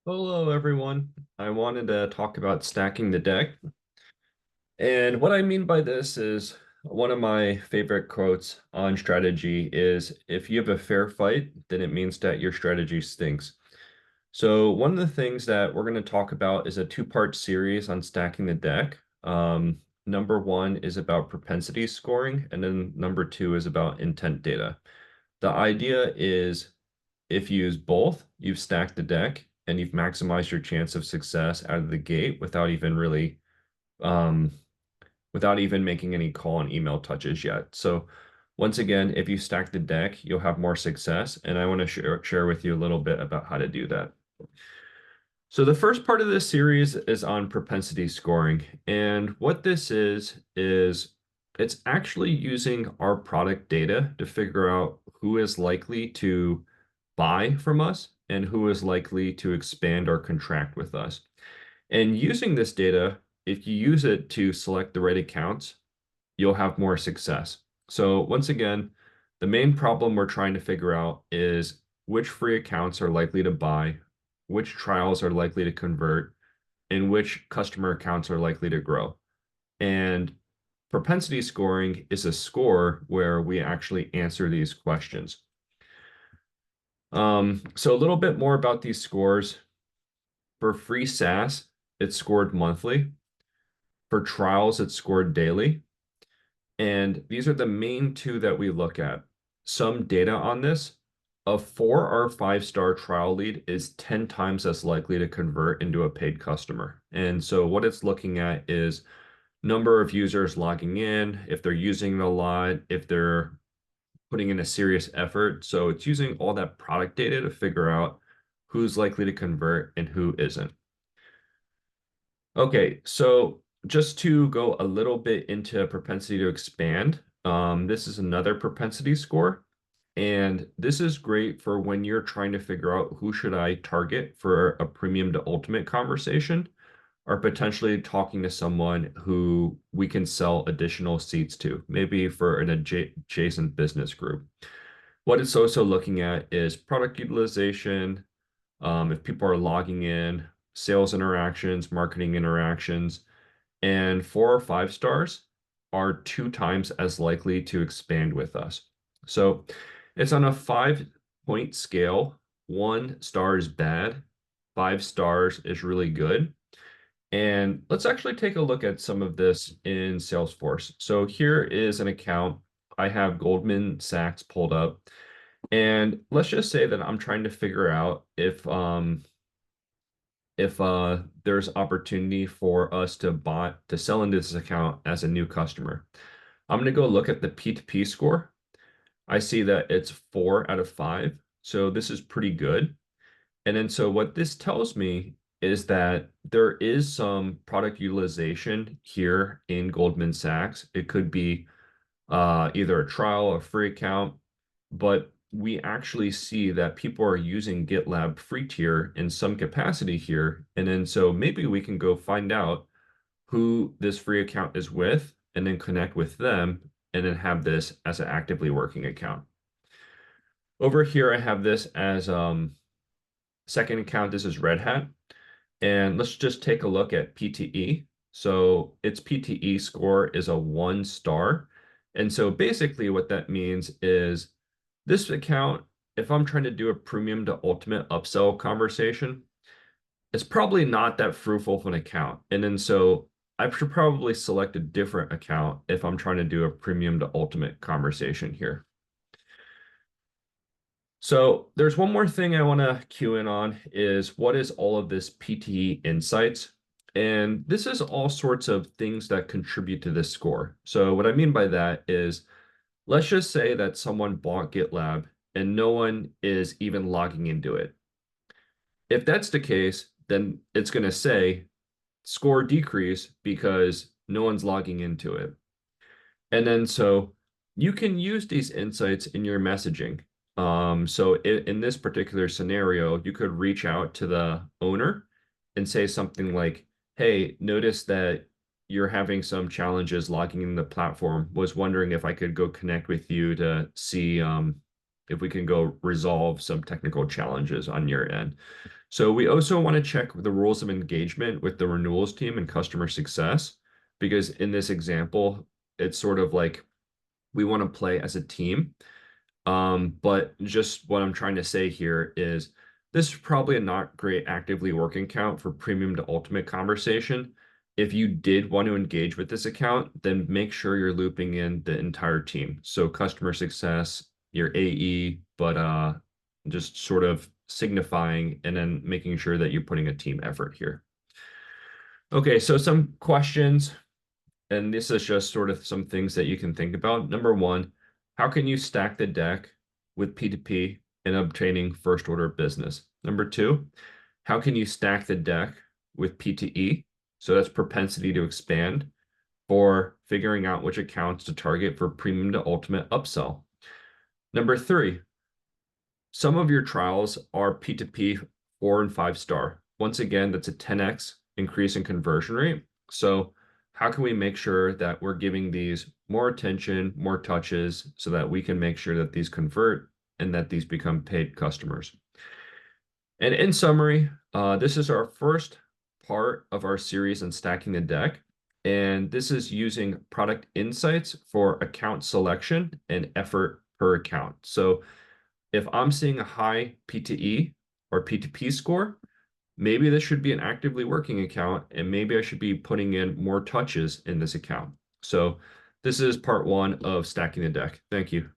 Hello, everyone. I wanted to talk about stacking the deck. And what I mean by this is one of my favorite quotes on strategy is if you have a fair fight, then it means that your strategy stinks. So one of the things that we're going to talk about is a two-part series on stacking the deck. Number one is about propensity scoring, and then number two is about intent data. The idea is if you use both, you've stacked the deck and you've maximized your chance of success out of the gate um, without even making any call and email touches yet. So once again, if you stack the deck, you'll have more success. And I want to share with you a little bit about how to do that. So the first part of this series is on propensity scoring. And what this is it's actually using our product data to figure out who is likely to buy from us and who is likely to expand or contract with us. And using this data, if you use it to select the right accounts, you'll have more success. So once again, the main problem we're trying to figure out is which free accounts are likely to buy, which trials are likely to convert, and which customer accounts are likely to grow. And propensity scoring is a score where we actually answer these questions. So a little bit more about these scores. For free SaaS, it's scored monthly. For trials, it's scored daily. And these are the main two that we look at. Some data on this, a 4 or 5-star trial lead is 10 times as likely to convert into a paid customer. And so what it's looking at is number of users logging in, if they're using it a lot, if they're putting in a serious effort. So it's using all that product data to figure out who's likely to convert and who isn't. Okay, so just to go a little bit into propensity to expand, this is another propensity score. And this is great for when you're trying to figure out who should I target for a premium to ultimate conversation, or potentially talking to someone who we can sell additional seats to, maybe for an adjacent business group. What it's also looking at is product utilization, if people are logging in, sales interactions, marketing interactions, and 4 or 5 stars are 2 times as likely to expand with us. So it's on a 5-point scale. 1 star is bad, 5 stars is really good. And let's actually take a look at some of this in Salesforce. So here is an account. I have Goldman Sachs pulled up. And let's just say that I'm trying to figure out if there's opportunity for us to sell into this account as a new customer. I'm going to go look at the P2P score. I see that it's 4 out of 5. So this is pretty good. And then so what this tells me is that there is some product utilization here in Goldman Sachs. It could be either a trial or free account, but we actually see that people are using GitLab free tier in some capacity here. And then so maybe we can go find out who this free account is with and then connect with them and then have this as an actively working account. Over here, I have this as second account. This is Red Hat. And let's just take a look at PTE. So its PTE score is a 1 star. And so basically what that means is this account, if I'm trying to do a premium to ultimate upsell conversation, it's probably not that fruitful of an account. And then so I should probably select a different account if I'm trying to do a premium to ultimate conversation here. So there's one more thing I want to cue in on is what is all of this PTE insights? And this is all sorts of things that contribute to this score. So what I mean by that is let's just say that someone bought GitLab and no one is even logging into it. If that's the case, then it's going to say score decrease because no one's logging into it. And then so you can use these insights in your messaging. So in this particular scenario, you could reach out to the owner and say something like, hey, notice that you're having some challenges logging in the platform. Was wondering if I could go connect with you to see if we can go resolve some technical challenges on your end. So we also want to check the rules of engagement with the renewals team and customer success, because in this example, it's sort of like we want to play as a team. But just what I'm trying to say here is this is probably a not great actively working account for premium to ultimate conversation. If you did want to engage with this account, then make sure you're looping in the entire team. So customer success, your AE, but just sort of signifying and then making sure that you're putting a team effort here. Okay, so some questions, and this is just sort of some things that you can think about. Number one, how can you stack the deck with P2P and obtaining first order of business? Number two, how can you stack the deck with P2E? So that's propensity to expand, for figuring out which accounts to target for premium to ultimate upsell. Number three, some of your trials are P2P 4 and 5 star. Once again, that's a 10x increase in conversion rate. So how can we make sure that we're giving these more attention, more touches, so that we can make sure that these convert and that these become paid customers? And in summary, this is our first part of our series on stacking the deck. And this is using product insights for account selection and effort per account. So if I'm seeing a high P2E or P2P score, maybe this should be an actively working account, and maybe I should be putting in more touches in this account. So this is part one of stacking the deck. Thank you.